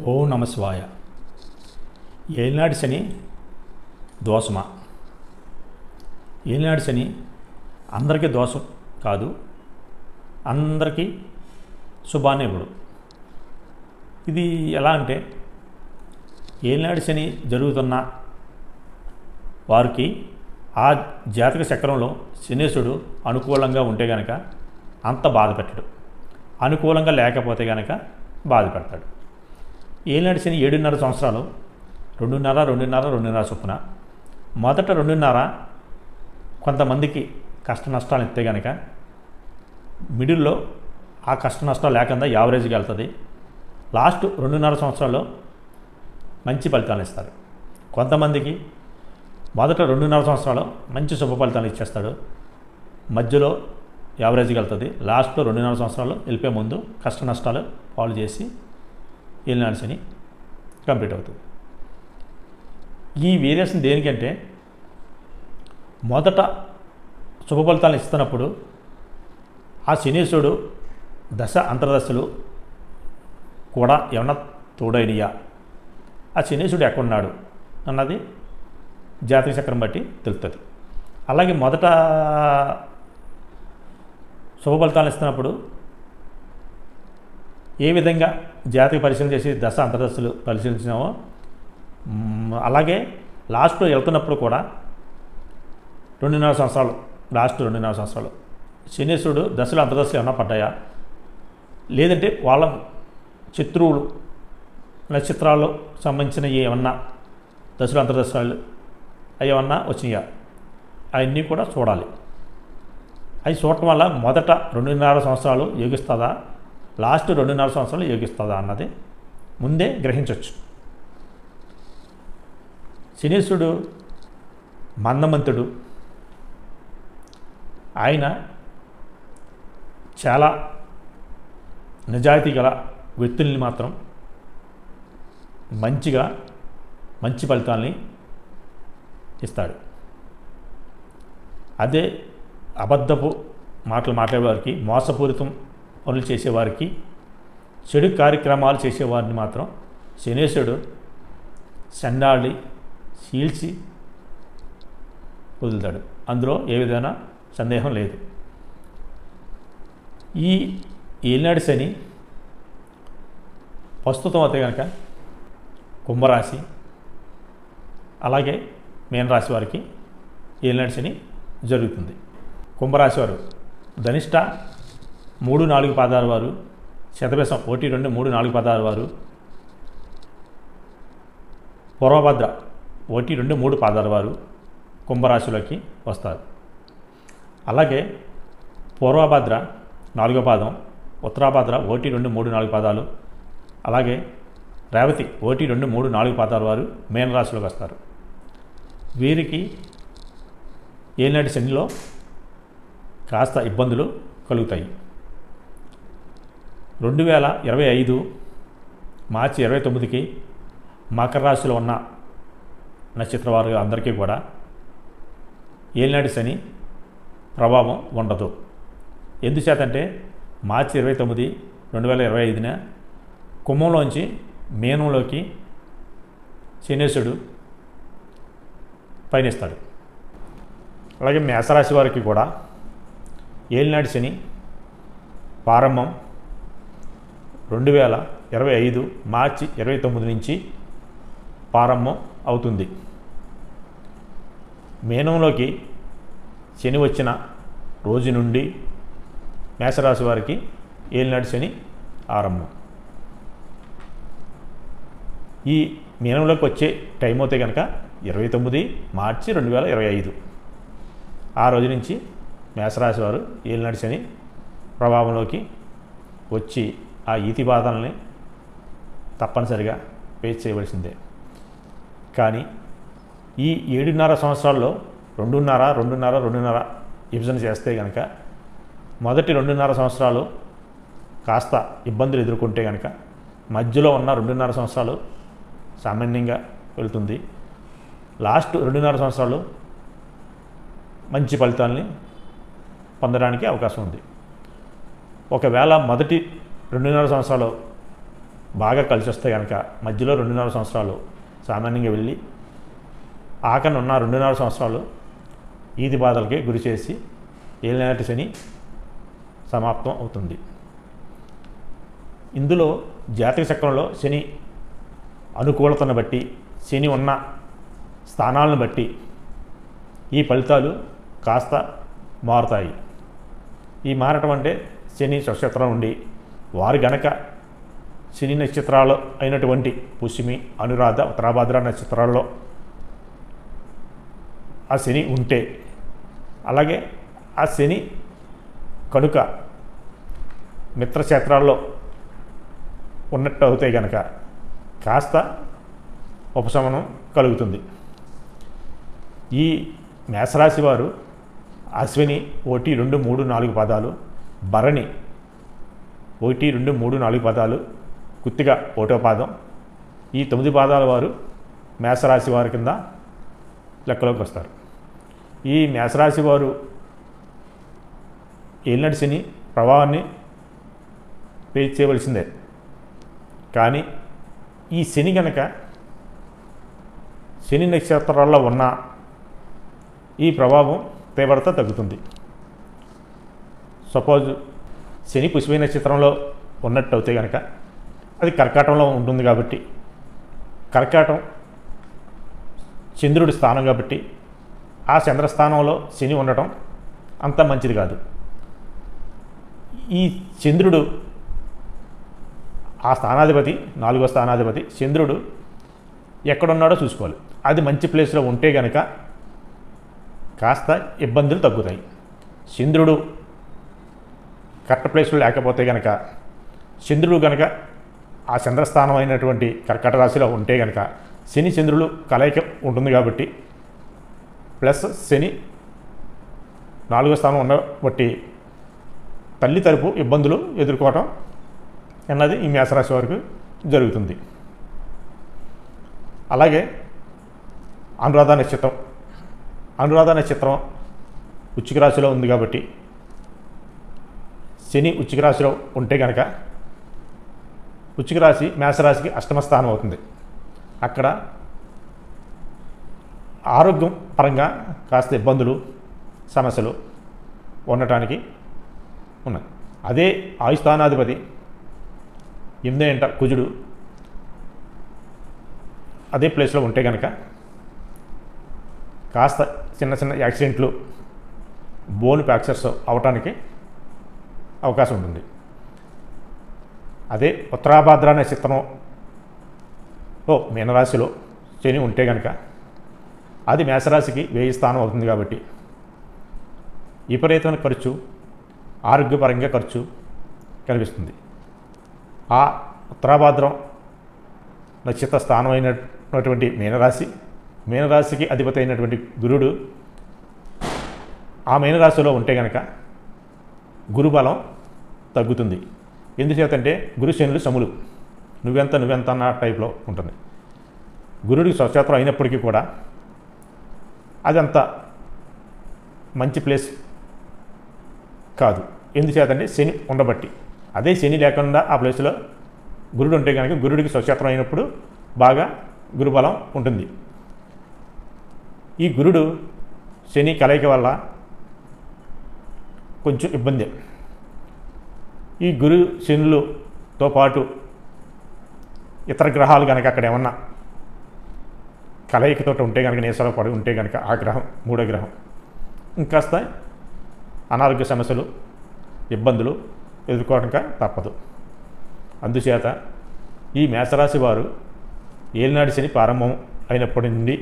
ఓం నమ శివాయ. ఏలినాటి శని దోషమా? ఏలినాటి శని అందరికీ దోషం కాదు, అందరికీ శుభాన్ని ఇవ్వడు. ఇది ఎలా అంటే, ఏలినాటి శని జరుగుతున్న వారికి ఆ జాతక చక్రంలో శనీశ్వరుడు అనుకూలంగా ఉంటే గనక అంత బాధ పెట్టడు, అనుకూలంగా లేకపోతే గనక బాధ పెడతాడు. ఏలినాటి శని 7.5 సంవత్సరాలు, 2.5 చొప్పున. మొదట 2.5 కొంతమందికి కష్ట నష్టాలు ఇస్తే కనుక మిడిల్లో ఆ కష్ట నష్టాలు లేకుండా యావరేజ్గా వెళ్తుంది. లాస్ట్ 2.5 సంవత్సరాల్లో మంచి ఫలితాలు ఇస్తారు. కొంతమందికి మొదట 2.5 సంవత్సరాలు మంచి శుభ ఫలితాలు ఇచ్చేస్తాడు, మధ్యలో యావరేజ్గా వెళ్తుంది. లాస్ట్లో 2.5 సంవత్సరాలు వెళ్ళిపోయే ముందు కష్ట నష్టాలు పాలు చేసి ఏలినాటి శని కంప్లీట్ అవుతుంది. ఈ వేరియేషన్ దేనికంటే, మొదట శుభ ఫలితాలు ఇస్తున్నప్పుడు ఆ శనీశ్వరుడు దశ అంతర్దశలు కూడా ఏమన్నా తోడైనయా, ఆ శనీశ్వరుడు ఎక్కడున్నాడు అన్నది జాతక చక్రం బట్టి తెలుస్తుంది. అలాగే మొదట శుభ ఫలితాలు ఇస్తున్నప్పుడు ఏ విధంగా జాతక పరిశీలన చేసి దశ అంతర్దశలు పరిశీలించినామో, అలాగే లాస్ట్లో వెళ్తున్నప్పుడు కూడా 2.5 సంవత్సరాలు, లాస్ట్ 2.5 సంవత్సరాలు శనీశ్వరుడు దశలు అంతర్దశలు ఏమన్నా పడ్డాయా, లేదంటే వాళ్ళ శత్రువులు నక్షత్రాల్లో సంబంధించిన ఏమన్నా దశలు అంతర్దశలు అవి ఏమన్నా వచ్చినాయా, అవన్నీ కూడా చూడాలి. అవి చూడటం వల్ల మొదట 2.5 సంవత్సరాలు యోగిస్తుందా, లాస్ట్ 2.5 సంవత్సరాలు యోగిస్తుందా అన్నది ముందే గ్రహించవచ్చు. శనీశ్వరుడు మందమంతుడు, ఆయన చాలా నిజాయితీ గల వ్యక్తుల్ని మాత్రం మంచి ఫలితాలని ఇస్తాడు. అదే అబద్ధపు మాటలు మాట్లాడేవారికి, మోసపూరితం పనులు చేసేవారికి, చెడు కార్యక్రమాలు చేసేవారిని మాత్రం శనీశ్వరుడు చండాలి చీల్చి వదులుతాడు. అందులో ఏ విధమైన సందేహం లేదు. ఈ ఏలినాటి శని ప్రస్తుతం అయితే కనుక కుంభరాశి, అలాగే మీనరాశి వారికి ఏలినాటి శని జరుగుతుంది. కుంభరాశి వారు ధనిష్ట 3-4 పాదాల వారు, శతభిషం 1, 2, 3, 4 పాదాల వారు, పూర్వభద్ర 1, 2, 3 పాదాల వారు కుంభరాశిలోకి వస్తారు. అలాగే పూర్వభద్ర 4వ పాదం, ఉత్తరాభద్ర 1, 2, 3, 4 పాదాలు, అలాగే రేవతి 1, 2, 3, 4 పాదాల వారు మీనరాశిలోకి వస్తారు. వీరికి ఏలినాటి శనిలో కాస్త ఇబ్బందులు కలుగుతాయి. 2025 మార్చి 29కి మకర రాశిలో ఉన్న నక్షత్ర వారు అందరికీ కూడా ఏలినాటి శని ప్రభావం ఉండదు. ఎందుచేతంటే మార్చి 29, 2025న కుంభంలోంచి మీనంలోకి శనీశ్వరుడు పయనిస్తాడు. అలాగే మేషరాశి వారికి కూడా ఏలినాటి శని ప్రారంభం 2025 మార్చి 29 నుంచి ప్రారంభం అవుతుంది. మీనంలోకి శని వచ్చిన రోజు నుండి మేషరాశి వారికి ఏలినాటి శని ఆరంభం. ఈ మీనంలోకి వచ్చే టైం అయితే కనుక 29 మార్చి 2025. ఆ రోజు నుంచి మేషరాశి వారు ఏలినాటి శని ప్రభావంలోకి వచ్చి ఆ ఈతి బాధల్ని తప్పనిసరిగా ఫేస్ చేయవలసిందే. కానీ ఈ 7.5 సంవత్సరాల్లో 2.5 విభజన చేస్తే కనుక మొదటి 2.5 సంవత్సరాలు కాస్త ఇబ్బందులు ఎదుర్కొంటే కనుక మధ్యలో ఉన్న 2.5 సంవత్సరాలు సామాన్యంగా వెళుతుంది. లాస్ట్ 2.5 సంవత్సరాలు మంచి ఫలితాలని పొందడానికి అవకాశం ఉంది. ఒకవేళ మొదటి 2.5 సంవత్సరాలు బాగా కలిసి వస్తే కనుక మధ్యలో 2.5 సంవత్సరాలు సామాన్యంగా వెళ్ళి ఆఖరణ ఉన్న 2.5 సంవత్సరాలు ఈది బాధలకి గురి చేసి ఏలినాటి శని సమాప్తం అవుతుంది. ఇందులో జాతక చక్రంలో శని అనుకూలతను బట్టి, శని ఉన్న స్థానాలను బట్టి ఈ ఫలితాలు కాస్త మారుతాయి. ఈ మారటం అంటే శని స్వక్షేత్రం ఉండి వారు గనక శని నక్షత్రాలు అయినటువంటి పుష్యమి, అనురాధ, ఉత్తరాభాద్ర నక్షత్రాల్లో ఆ శని ఉంటే, అలాగే ఆ శని కనుక మిత్రక్షేత్రాల్లో ఉన్నట్టు అవుతాయి కనుక కాస్త ఉపశమనం కలుగుతుంది. ఈ మేషరాశి వారు అశ్విని 1, 2, 3, 4 పాదాలు, భరణి 1, 2, 3, 4 పాదాలు, కుత్తిక 1వ పాదం, ఈ 9 పాదాల వారు మేషరాశి వారి కింద లెక్కలోకి వస్తారు. ఈ మేషరాశి వారు ఏలినాటి శని ప్రభావాన్ని ఫేస్ చేయవలసిందే. కానీ ఈ శని కనుక శని నక్షత్రాల్లో ఉన్న ఈ ప్రభావం తీవ్రత తగ్గుతుంది. సపోజ్ శని పుష్యమి నక్షత్రంలో ఉన్నట్టు అవుతే కనుక అది కర్కాటంలో ఉంటుంది కాబట్టి, కర్కాటం చంద్రుడి స్థానం కాబట్టి ఆ చంద్రస్థానంలో శని ఉండటం అంత మంచిది కాదు. ఈ చంద్రుడు ఆ స్థానాధిపతి, 4వ స్థానాధిపతి చంద్రుడు ఎక్కడున్నాడో చూసుకోవాలి. అది మంచి ప్లేస్లో ఉంటే కనుక కాస్త ఇబ్బందులు తగ్గుతాయి. చంద్రుడు కరెక్ట్ ప్లేస్లో లేకపోతే కనుక, చంద్రుడు కనుక ఆ చంద్రస్థానం అయినటువంటి కర్కట రాశిలో ఉంటే కనుక శని చంద్రులు కలయిక ఉంటుంది కాబట్టి, ప్లస్ శని 4వ స్థానం ఉండబట్టి తల్లి తరపు ఇబ్బందులు ఎదుర్కోవటం అన్నది ఈ మేషరాశి వారికి జరుగుతుంది. అలాగే అనురాధ నక్షత్రం, అనురాధ నక్షత్రం వృశ్చిక రాశిలో ఉంది కాబట్టి శని వృశ్చిక రాశిలో ఉంటే కనుక వృశ్చిక రాశి మేషరాశికి 8వ స్థానం అవుతుంది. అక్కడ ఆరోగ్యం పరంగా కాస్త ఇబ్బందులు, సమస్యలు ఉండటానికి ఉన్నాయి. అదే ఆయుస్థానాధిపతి 8వ ఇంట కుజుడు అదే ప్లేస్లో ఉంటే కనుక కాస్త చిన్న చిన్న యాక్సిడెంట్లు, బోన్ ఫ్రాక్చర్స్ అవటానికి అవకాశం ఉంటుంది. అదే ఉత్తరాభాద్ర నక్షత్రంలో మీనరాశిలో శని ఉంటే కనుక అది మేషరాశికి 1000 స్థానం అవుతుంది కాబట్టి విపరీతమైన ఖర్చు, ఆరోగ్యపరంగా ఖర్చు కనిపిస్తుంది. ఆ ఉత్తరాభాద్రం నక్షత్ర స్థానం అయినటువంటి మీనరాశికి అధిపతి అయినటువంటి గురుడు ఆ మీనరాశిలో ఉంటే కనుక గురుబలం తగ్గుతుంది. ఎందుచేతంటే గురు శనులు సములు, నువ్వెంత అన్న టైప్లో ఉంటుంది. గురుడికి స్వక్షేత్రం అయినప్పటికీ కూడా అదంత మంచి ప్లేస్ కాదు. ఎందుచేతంటే శని ఉండబట్టి. అదే శని లేకుండా ఆ ప్లేస్లో గురుడు ఉంటే కనుక గురుడికి స్వక్షేత్రం అయినప్పుడు బాగా గురుబలం ఉంటుంది. ఈ గురుడు శని కలయిక వల్ల కొంచెం ఇబ్బంది. ఈ గురు శనులతో పాటు ఇతర గ్రహాలు కనుక అక్కడ ఏమన్నా కలయికతో ఉంటే కనుక, నేసలో పడి ఉంటే కనుక ఆ గ్రహం, 3వ గ్రహం ఇంకాస్త అనారోగ్య సమస్యలు, ఇబ్బందులు ఎదుర్కోవడం తప్పదు. అందుచేత ఈ మేషరాశి వారు ఏలినాటి శని ప్రారంభం అయినప్పటి నుండి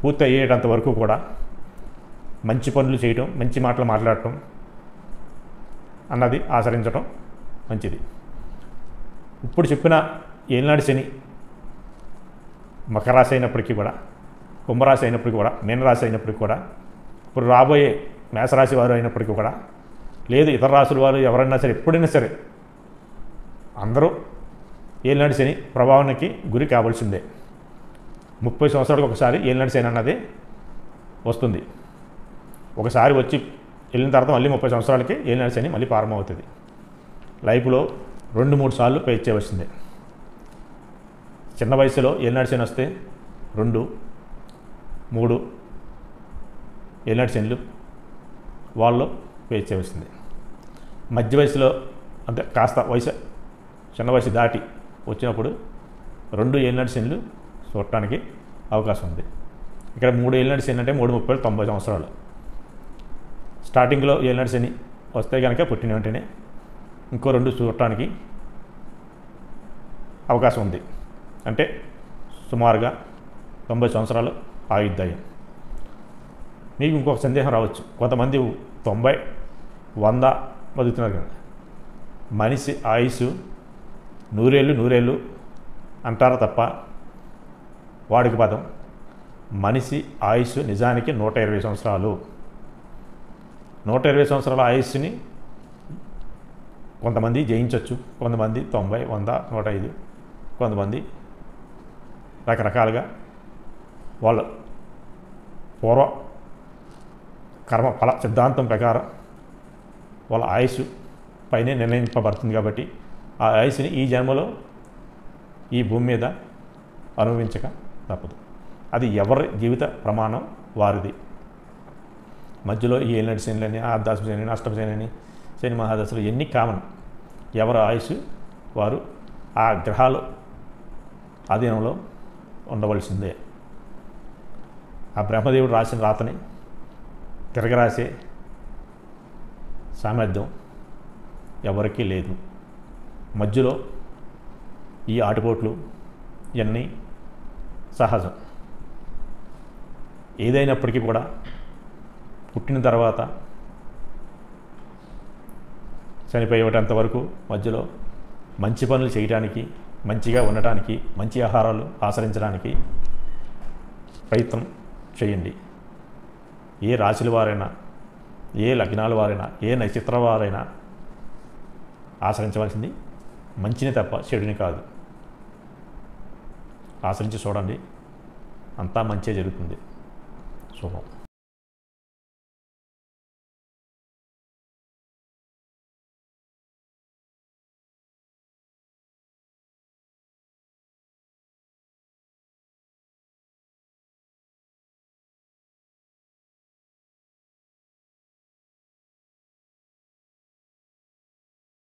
పూర్తి అయ్యేటంత వరకు కూడా మంచి పనులు చేయటం, మంచి మాటలు మాట్లాడటం అన్నది ఆచరించడం మంచిది. ఇప్పుడు చెప్పిన ఏలినాటి శని మకర రాశి అయినప్పటికీ కూడా, కుంభరాశి అయినప్పటికీ కూడా, మీనరాశి అయినప్పటికీ కూడా, ఇప్పుడు రాబోయే మేషరాశి వారు అయినప్పటికీ కూడా, లేదు ఇతర రాశుల వారు ఎవరైనా సరే, ఎప్పుడైనా సరే అందరూ ఏలినాటి శని ప్రభావానికి గురి కావాల్సిందే. 30 సంవత్సరాలకు ఒకసారి ఏలినాటి శని అన్నది వస్తుంది. ఒకసారి వచ్చి వెళ్ళిన తర్వాత మళ్ళీ 30 సంవత్సరాలకి ఏలినాటి శని మళ్ళీ ప్రారంభమవుతుంది. లైఫ్లో 2-3 సార్లు పే చేయవలసిందే. చిన్న వయసులో ఏలినాటి శని వస్తే 2-3 ఏలినాటి శనులు వాళ్ళు పే చేయవలసిందే. మధ్య వయసులో అంటే కాస్త వయసు చిన్న వయసు దాటి వచ్చినప్పుడు 2 ఏలినాటి శనులు చూడటానికి అవకాశం ఉంది. ఇక్కడ 3 ఏలినాటి శని అంటే 3-30-90 సంవత్సరాలు. స్టార్టింగ్లో ఏలినాటి శని వస్తే కనుక పుట్టిన వెంటనే ఇంకో 2 చూడటానికి అవకాశం ఉంది. అంటే సుమారుగా 90 సంవత్సరాలు ఆయుర్దాయం. మీకు ఇంకొక సందేహం రావచ్చు, కొంతమంది 90-100 బతుకుతున్నారు కదా, మనిషి ఆయుష్ 100 ఏళ్ళు అంటారు తప్ప వాడికి పదం. మనిషి ఆయుష్ నిజానికి 120 సంవత్సరాలు. 120 సంవత్సరాల ఆయుష్ని కొంతమంది జయించవచ్చు, కొంతమంది 90, 100, 105, కొంతమంది రకరకాలుగా వాళ్ళ పూర్వ కర్మ ఫల సిద్ధాంతం ప్రకారం వాళ్ళ ఆయుష్ పైనే నిర్ణయింపబడుతుంది. కాబట్టి ఆ ఆయుష్ని ఈ జన్మలో ఈ భూమి మీద అనుభవించక తప్పదు. అది ఎవరి జీవిత ప్రమాణం వారిది. మధ్యలో ఈ ఏలినాటి శనులని, అర్ధాశ్వ శని, అష్టమ శని, శని మహాదశలు ఎన్ని కామన్. ఎవరి ఆయుష్ వారు ఆ గ్రహాలు ఆధీనంలో ఉండవలసిందే. ఆ బ్రహ్మదేవుడు రాసిన రాతని తిరగరాసే సామర్థ్యం ఎవరికీ లేదు. మధ్యలో ఈ ఆటుపోట్లు ఇవన్నీ సహజం. ఏదైనప్పటికీ కూడా పుట్టిన తర్వాత చనిపోయేటంత వరకు మధ్యలో మంచి పనులు చేయడానికి, మంచిగా ఉండటానికి, మంచి ఆహారాలు ఆచరించడానికి ప్రయత్నం చేయండి. ఏ రాశుల వారైనా, ఏ లగ్నాల వారైనా, ఏ నక్షత్ర వారైనా ఆచరించవలసింది మంచిని తప్ప చెడుని కాదు. ఆచరించి చూడండి, అంతా మంచే జరుగుతుంది. శుభం.